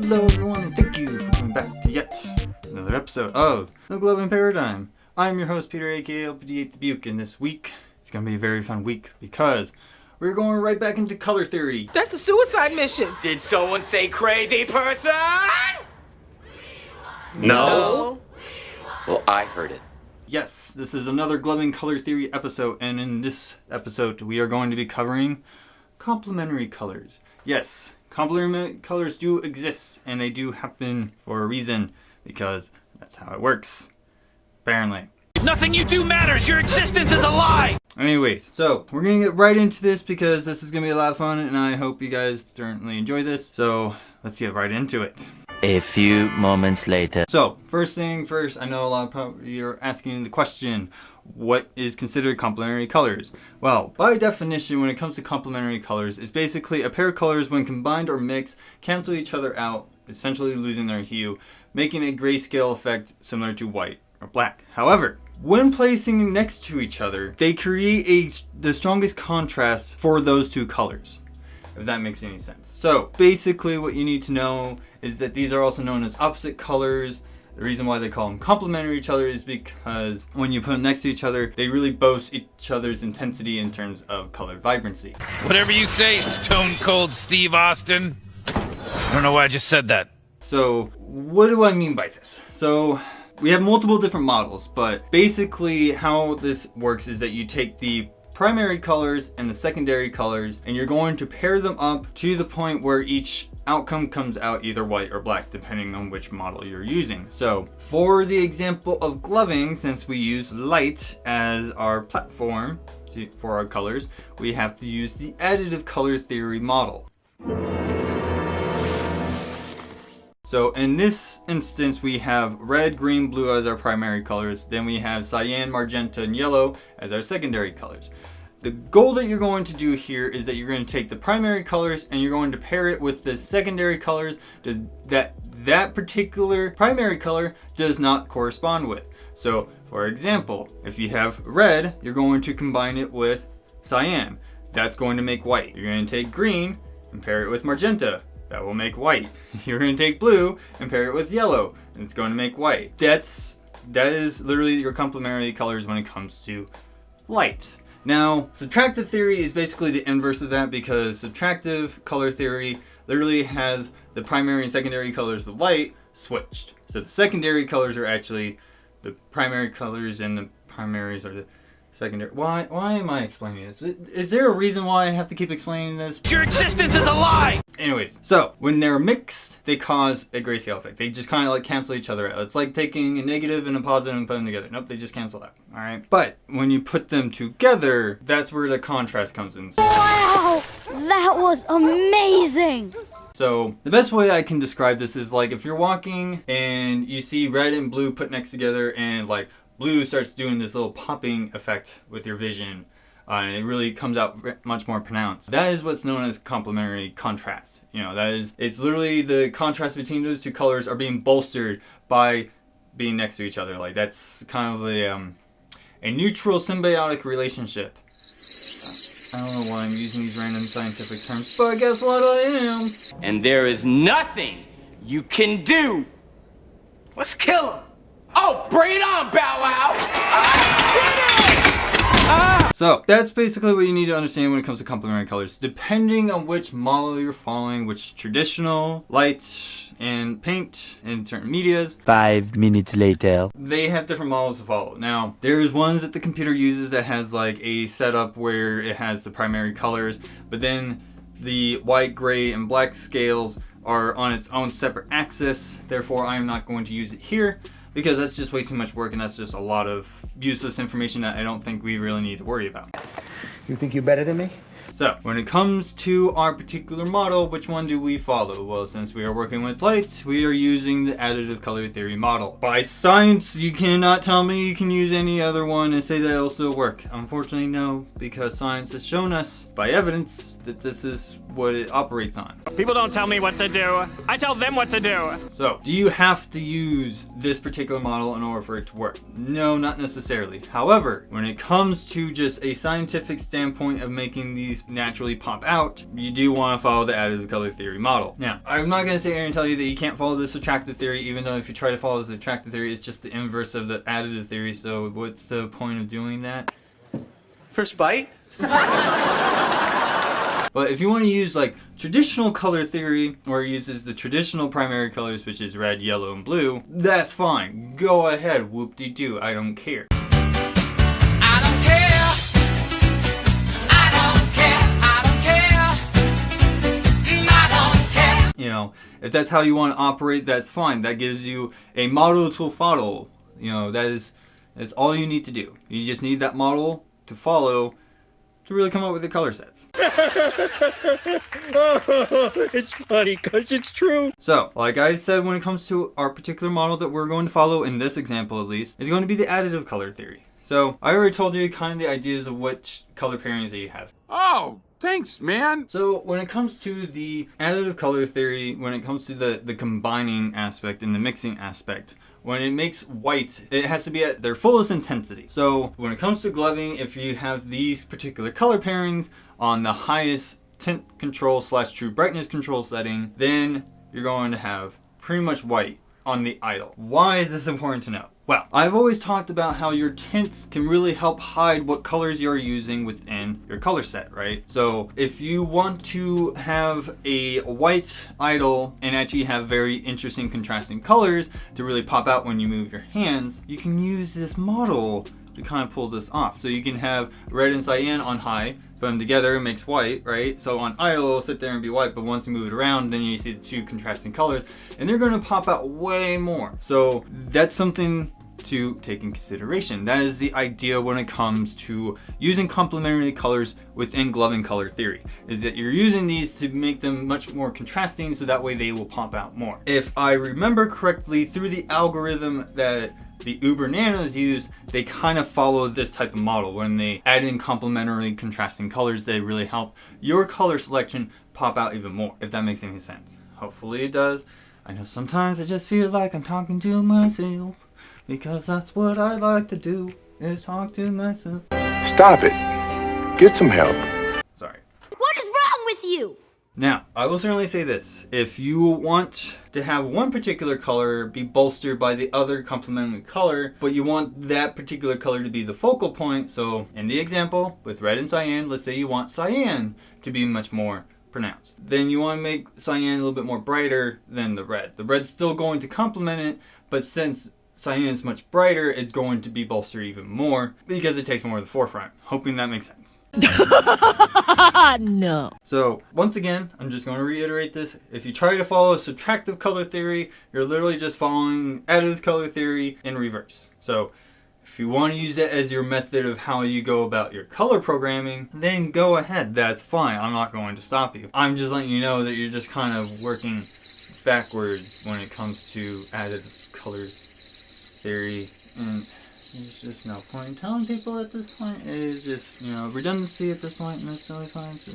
Hello everyone, and thank you for coming back to yet another episode of The Glowing Paradigm. I'm your host Peter, aka LPD8 the Buke, and this week it's going to be a very fun week because we're going right back into color theory. That's a suicide mission. Did someone say crazy person? No. Well, I heard it. Yes, this is another glowing color theory episode, and in this episode we are going to be covering complementary colors. Yes, complementary colors do exist, and they do happen for a reason, because that's how it works, apparently. Nothing you do matters! Your existence is a lie! Anyways, so we're going to get right into this because this is going to be a lot of fun, and I hope you guys certainly enjoy this. So let's get right into it. A few moments later. So, first thing first, I know a lot of you are asking the question, what is considered complementary colors? Well, by definition, when it comes to complementary colors, it's basically a pair of colors when combined or mixed, cancel each other out, essentially losing their hue, making a grayscale effect similar to white or black. However, when placing next to each other, they create the strongest contrast for those two colors, if that makes any sense. So basically what you need to know is that these are also known as opposite colors. The reason why they call them complementary each other is because when you put them next to each other, they really boast each other's intensity in terms of color vibrancy. Whatever you say, Stone Cold Steve Austin. I don't know why I just said that. So what do I mean by this? So we have multiple different models, but basically how this works is that you take the primary colors and the secondary colors, and you're going to pair them up to the point where each outcome comes out either white or black, depending on which model you're using. So for the example of gloving, since we use light as our platform for our colors, we have to use the additive color theory model. So in this instance, we have red, green, blue as our primary colors. Then we have cyan, magenta, and yellow as our secondary colors. The goal that you're going to do here is that you're going to take the primary colors and you're going to pair it with the secondary colors that particular primary color does not correspond with. So for example, if you have red, you're going to combine it with cyan. That's going to make white. You're going to take green and pair it with magenta. That will make white. You're going to take blue and pair it with yellow, and it's going to make white. That is literally your complementary colors when it comes to light. Now, subtractive theory is basically the inverse of that, because subtractive color theory literally has the primary and secondary colors of light switched. So the secondary colors are actually the primary colors and the primaries are the secondary. Why am I explaining this? Is there a reason why I have to keep explaining this? Your existence is a lie! Anyways, so when they're mixed, they cause a grayscale effect. They just kind of like cancel each other out. It's like taking a negative and a positive and putting them together. Nope, they just cancel out. All right. But when you put them together, that's where the contrast comes in. Wow, that was amazing. So the best way I can describe this is like if you're walking and you see red and blue put next together, and like blue starts doing this little popping effect with your vision, and it really comes out much more pronounced. That is what's known as complementary contrast. You know, it's literally the contrast between those two colors are being bolstered by being next to each other. Like that's kind of a neutral symbiotic relationship. I don't know why I'm using these random scientific terms, but guess what I am? And there is nothing you can do. Let's kill him. Oh, bring it on, Bow Wow! So that's basically what you need to understand when it comes to complementary colors. Depending on which model you're following, which traditional, light, and paint, and certain medias, 5 minutes later. they have different models to follow. Now, there's ones that the computer uses that has like a setup where it has the primary colors, but then the white, gray, and black scales are on its own separate axis. Therefore, I am not going to use it here, because that's just way too much work, and that's just a lot of useless information that I don't think we really need to worry about. You think you're better than me? So, when it comes to our particular model, which one do we follow? Well, since we are working with light, we are using the additive color theory model. By science, you cannot tell me you can use any other one and say that it'll still work. Unfortunately, no, because science has shown us by evidence that this is what it operates on. People don't tell me what to do. I tell them what to do. So, do you have to use this particular model in order for it to work? No, not necessarily. However, when it comes to just a scientific standpoint of making these naturally pop out, you do want to follow the additive color theory model. Now, I'm not going to sit here and tell you that you can't follow the subtractive theory, even though if you try to follow the subtractive theory, it's just the inverse of the additive theory, so what's the point of doing that? First bite? But if you want to use like traditional color theory, where it uses the traditional primary colors, which is red, yellow, and blue, that's fine. Go ahead, whoop-de-doo, I don't care. I don't care. I don't care. I don't care. I don't care. You know, if that's how you want to operate, that's fine. That gives you a model to follow. You know, that's all you need to do. You just need that model to follow to really come up with the color sets. It's funny because it's true. So, like I said, when it comes to our particular model that we're going to follow, in this example at least, is going to be the additive color theory. So, I already told you kind of the ideas of which color pairings that you have. Oh, thanks, man. So, when it comes to the additive color theory, when it comes to the combining aspect and the mixing aspect, when it makes white, it has to be at their fullest intensity. So when it comes to gloving, if you have these particular color pairings on the highest tint control / true brightness control setting, then you're going to have pretty much white on the idle. Why is this important to know? Well, I've always talked about how your tints can really help hide what colors you're using within your color set, right? So if you want to have a white idle and actually have very interesting contrasting colors to really pop out when you move your hands, you can use this model to kind of pull this off. So you can have red and cyan on high, put them together, it makes white, right? So on idle, it'll sit there and be white, but once you move it around, then you see the two contrasting colors, and they're gonna pop out way more. So that's something to take in consideration. That is the idea when it comes to using complementary colors within gloving color theory, is that you're using these to make them much more contrasting, so that way they will pop out more. If I remember correctly, through the algorithm that the Uber Nanos use, they kind of follow this type of model. When they add in complementary contrasting colors, they really help your color selection pop out even more, if that makes any sense. Hopefully it does. I know sometimes I just feel like I'm talking to myself, because that's what I like to do, is talk to myself. Stop it. Get some help. What is wrong with you? Now, I will certainly say this. If you want to have one particular color be bolstered by the other complementary color, but you want that particular color to be the focal point, so in the example with red and cyan, let's say you want cyan to be much more pronounced. Then you want to make cyan a little bit more brighter than the red. The red's still going to complement it, but since cyan is much brighter, it's going to be bolstered even more because it takes more of the forefront. Hoping that makes sense. No. So once again, I'm just going to reiterate this. If you try to follow subtractive color theory, you're literally just following additive color theory in reverse. So if you want to use it as your method of how you go about your color programming, then go ahead. That's fine. I'm not going to stop you. I'm just letting you know that you're just kind of working backwards when it comes to additive color theory, and there's just no point in telling people at this point. It is just, you know, redundancy at this point, and it's totally fine. So,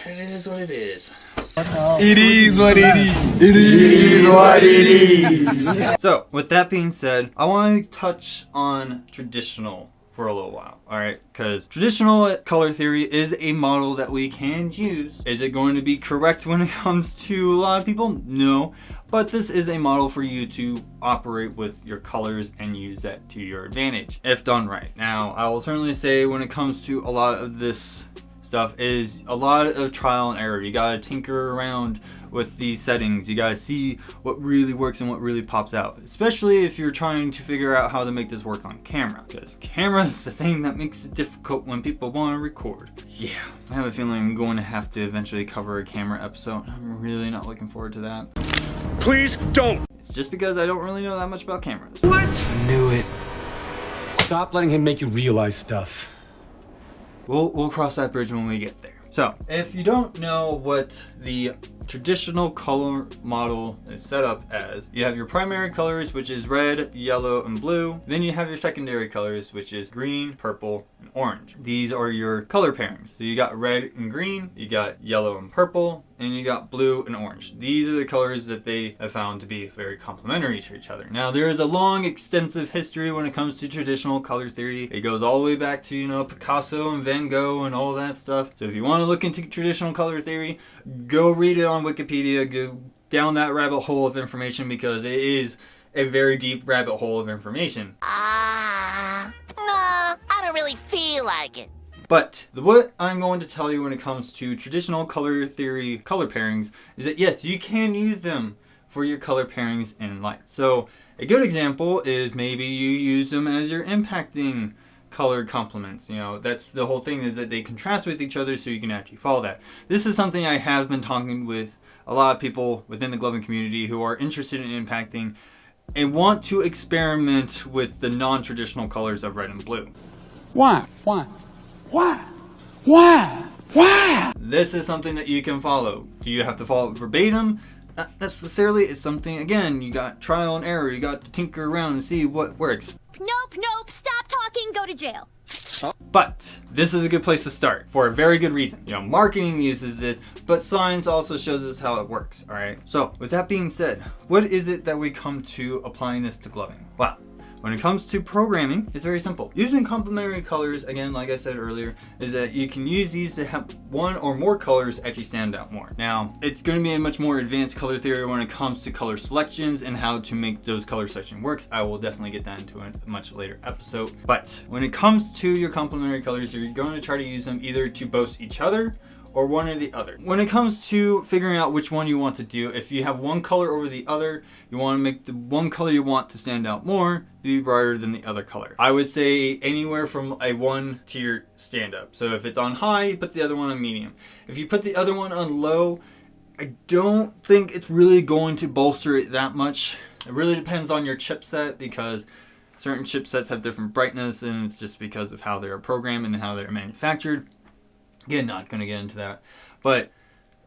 it is what it is. It is what it is. It is what it is. So, with that being said, I want to touch on traditional for a little while, alright? Because traditional color theory is a model that we can use. Is it going to be correct when it comes to a lot of people? No. But this is a model for you to operate with your colors and use that to your advantage, if done right. Now, I will certainly say when it comes to a lot of this stuff is a lot of trial and error. You gotta tinker around with these settings. You gotta see what really works and what really pops out, especially if you're trying to figure out how to make this work on camera, because camera is the thing that makes it difficult when people want to record. Yeah, I have a feeling I'm going to have to eventually cover a camera episode. I'm really not looking forward to that. Please don't. It's just because I don't really know that much about cameras. What? Knew it. Stop letting him make you realize stuff. We'll cross that bridge when we get there. So if you don't know what the traditional color model is set up as, you have your primary colors, which is red, yellow, and blue. Then you have your secondary colors, which is green, purple, and orange. These are your color pairings. So you got red and green, you got yellow and purple, and you got blue and orange. These are the colors that they have found to be very complementary to each other. Now there is a long, extensive history when it comes to traditional color theory. It goes all the way back to, you know, Picasso and Van Gogh and all that stuff. So if you want to look into traditional color theory, go read it on Wikipedia, go down that rabbit hole of information, because it is a very deep rabbit hole of information. No, I don't really feel like it. But what I'm going to tell you when it comes to traditional color theory color pairings is that yes, you can use them for your color pairings in light. So a good example is maybe you use them as your impacting color complements. You know, that's the whole thing, is that they contrast with each other, so you can actually follow that. This is something I have been talking with a lot of people within the gloving community who are interested in impacting and want to experiment with the non-traditional colors of red and blue. Why? This is something that you can follow. Do you have to follow it verbatim? Not necessarily. It's something, again, you got trial and error. You got to tinker around and see what works. Nope, stop talking, go to jail. But this is a good place to start for a very good reason. You know, marketing uses this, but science also shows us how it works, all right? So with that being said, what is it that we come to applying this to gloving? Well, when it comes to programming, it's very simple. Using complementary colors, again, like I said earlier, is that you can use these to have one or more colors actually stand out more. Now, it's going to be a much more advanced color theory when it comes to color selections and how to make those color selection works. I will definitely get that into a much later episode. But when it comes to your complementary colors, you're going to try to use them either to boast each other or one or the other. When it comes to figuring out which one you want to do, if you have one color over the other, you want to make the one color you want to stand out more to be brighter than the other color. I would say anywhere from a 1 tier stand up. So if it's on high, you put the other one on medium. If you put the other one on low, I don't think it's really going to bolster it that much. It really depends on your chipset, because certain chipsets have different brightness, and it's just because of how they're programmed and how they're manufactured. Again, not going to get into that, but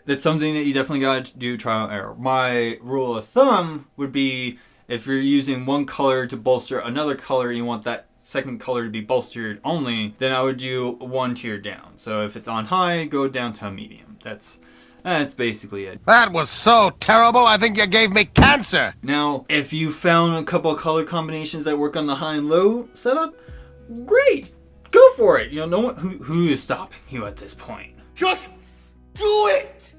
that's something that you definitely got to do trial and error. My rule of thumb would be, if you're using one color to bolster another color and you want that second color to be bolstered only, then I would do 1 tier down. So if it's on high, go down to a medium. That's basically it. That was so terrible, I think you gave me cancer. Now, if you found a couple of color combinations that work on the high and low setup, great. Go for it. You know, no one who is stopping you at this point. Just do it!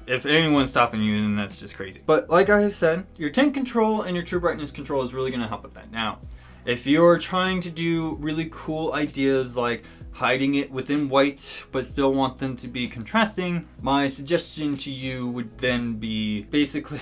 If anyone's stopping you, then that's just crazy. But like I have said, your tint control and your true brightness control is really going to help with that. Now, if you're trying to do really cool ideas like hiding it within white but still want them to be contrasting, my suggestion to you would then be basically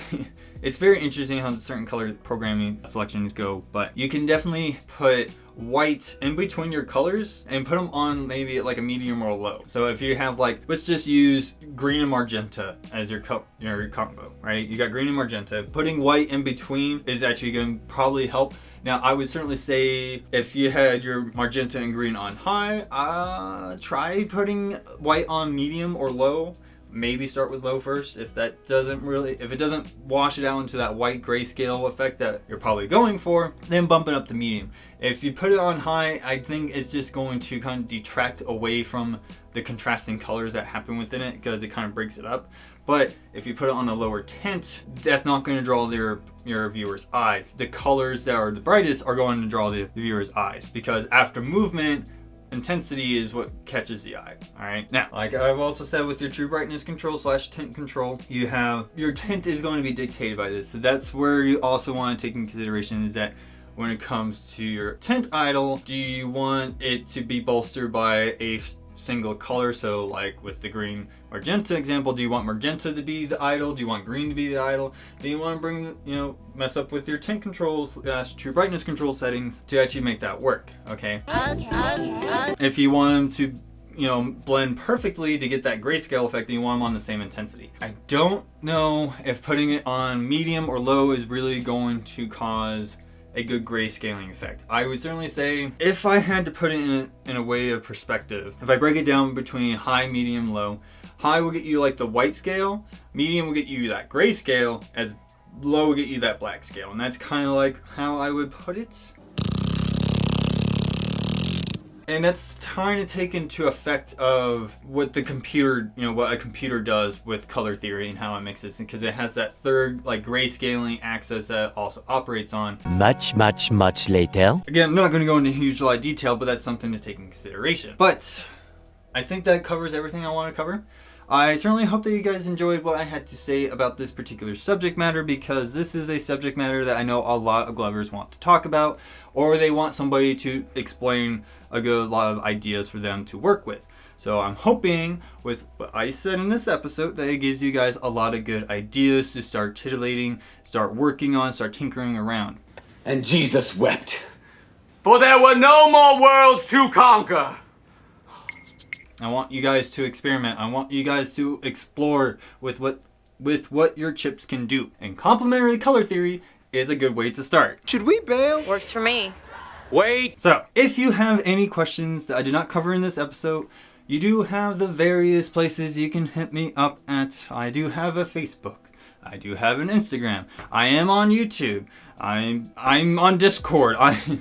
it's very interesting how certain color programming selections go, but you can definitely put white in between your colors and put them on maybe like a medium or low. So if you have, like, let's just use green and magenta as your combo, right? You got green and magenta. Putting white in between is actually going to probably help. Now, I would certainly say if you had your magenta and green on high, try putting white on medium or low. Maybe start with low first. If it doesn't wash it out into that white grayscale effect that you're probably going for, then bump it up to medium. If you put it on high, I think it's just going to kind of detract away from the contrasting colors that happen within it, because it kind of breaks it up. But if you put it on a lower tint, that's not going to draw your viewers' eyes. The colors that are the brightest are going to draw the viewers' eyes, because after movement, intensity is what catches the eye. All right. Now, like I've also said, with your true brightness control / tint control, you have your tint is going to be dictated by this. So that's where you also want to take into consideration is that when it comes to your tint idle, do you want it to be bolstered by a single color? So like with the green magenta example, do you want magenta to be the idle? Do you want green to be the idle? Do you want to bring, mess up with your tint controls / true brightness control settings to actually make that work? Okay. If you want them to blend perfectly to get that grayscale effect, then you want them on the same intensity. I don't know if putting it on medium or low is really going to cause a good grayscaling effect. I would certainly say, if I had to put it in a way of perspective, if I break it down between high, medium, low, high will get you like the white scale, medium will get you that gray scale, as low will get you that black scale. And that's kind of like how I would put it. And that's trying to take into effect of what the computer, what a computer does with color theory and how it mixes, because it has that third like grayscaling axis that it also operates on. Much later. Again, I'm not going to go into huge lot of detail, but that's something to take in consideration. But I think that covers everything I want to cover. I certainly hope that you guys enjoyed what I had to say about this particular subject matter, because this is a subject matter that I know a lot of glovers want to talk about, or they want somebody to explain a good lot of ideas for them to work with. So I'm hoping with what I said in this episode that it gives you guys a lot of good ideas to start titillating, start working on, start tinkering around. And Jesus wept, for there were no more worlds to conquer. I want you guys to experiment. I want you guys to explore with what your chips can do. And complementary color theory is a good way to start. Should we bail? Works for me. Wait. So, if you have any questions that I did not cover in this episode, you do have the various places you can hit me up at. I do have a Facebook. I do have an Instagram. I am on YouTube. I'm on Discord.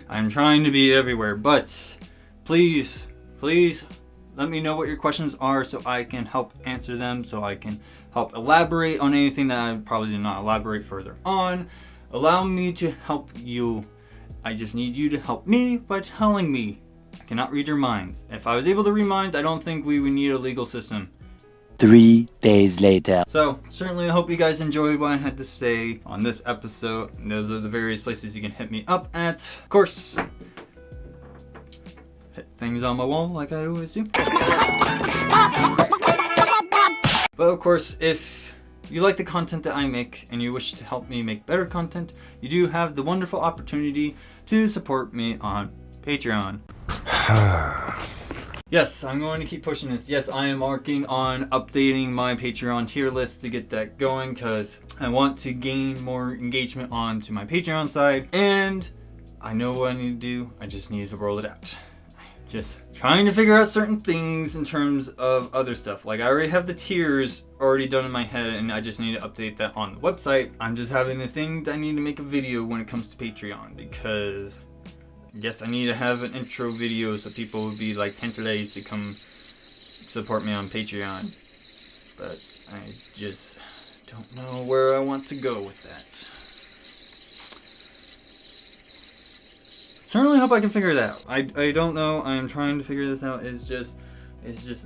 I'm trying to be everywhere. But please let me know what your questions are so I can help answer them, so I can help elaborate on anything that I probably did not elaborate further on. Allow me to help you. I just need you to help me by telling me. I cannot read your minds. If I was able to read minds, I don't think we would need a legal system. 3 days later. So, certainly I hope you guys enjoyed what I had to say on this episode. Those are the various places you can hit me up at. Of course, hit things on my wall like I always do. But of course, if you like the content that I make and you wish to help me make better content, you do have the wonderful opportunity to support me on Patreon. Yes, I'm going to keep pushing this. Yes, I am working on updating my Patreon tier list to get that going, because I want to gain more engagement onto my Patreon side, and I know what I need to do. I just need to roll it out. Just trying to figure out certain things in terms of other stuff. Like, I already have the tiers already done in my head, and I just need to update that on the website. I'm just having a thing that I need to make a video when it comes to Patreon, because yes, I need to have an intro video so people would be like tantalized to come support me on Patreon. But I just don't know where I want to go with that. Certainly hope I can figure it out. I don't know. I'm trying to figure this out. It's just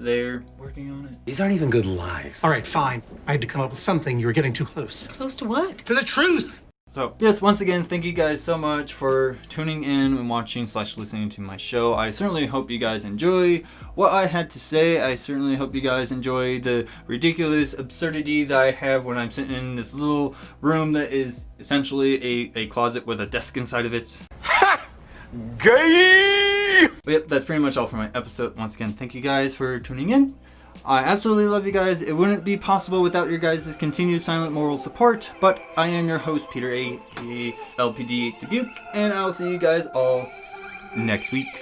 there, working on it. These aren't even good lies. All right, fine. I had to come up with something. You were getting too close. Close to what? To the truth! So, yes, once again, thank you guys so much for tuning in and watching / listening to my show. I certainly hope you guys enjoy what I had to say. I certainly hope you guys enjoy the ridiculous absurdity that I have when I'm sitting in this little room that is essentially a closet with a desk inside of it. Gay! But yep, that's pretty much all for my episode. Once again, thank you guys for tuning in. I absolutely love you guys. It wouldn't be possible without your guys' continued silent moral support, but I am your host, Peter A, aka LPD Dubuque, and I'll see you guys all next week.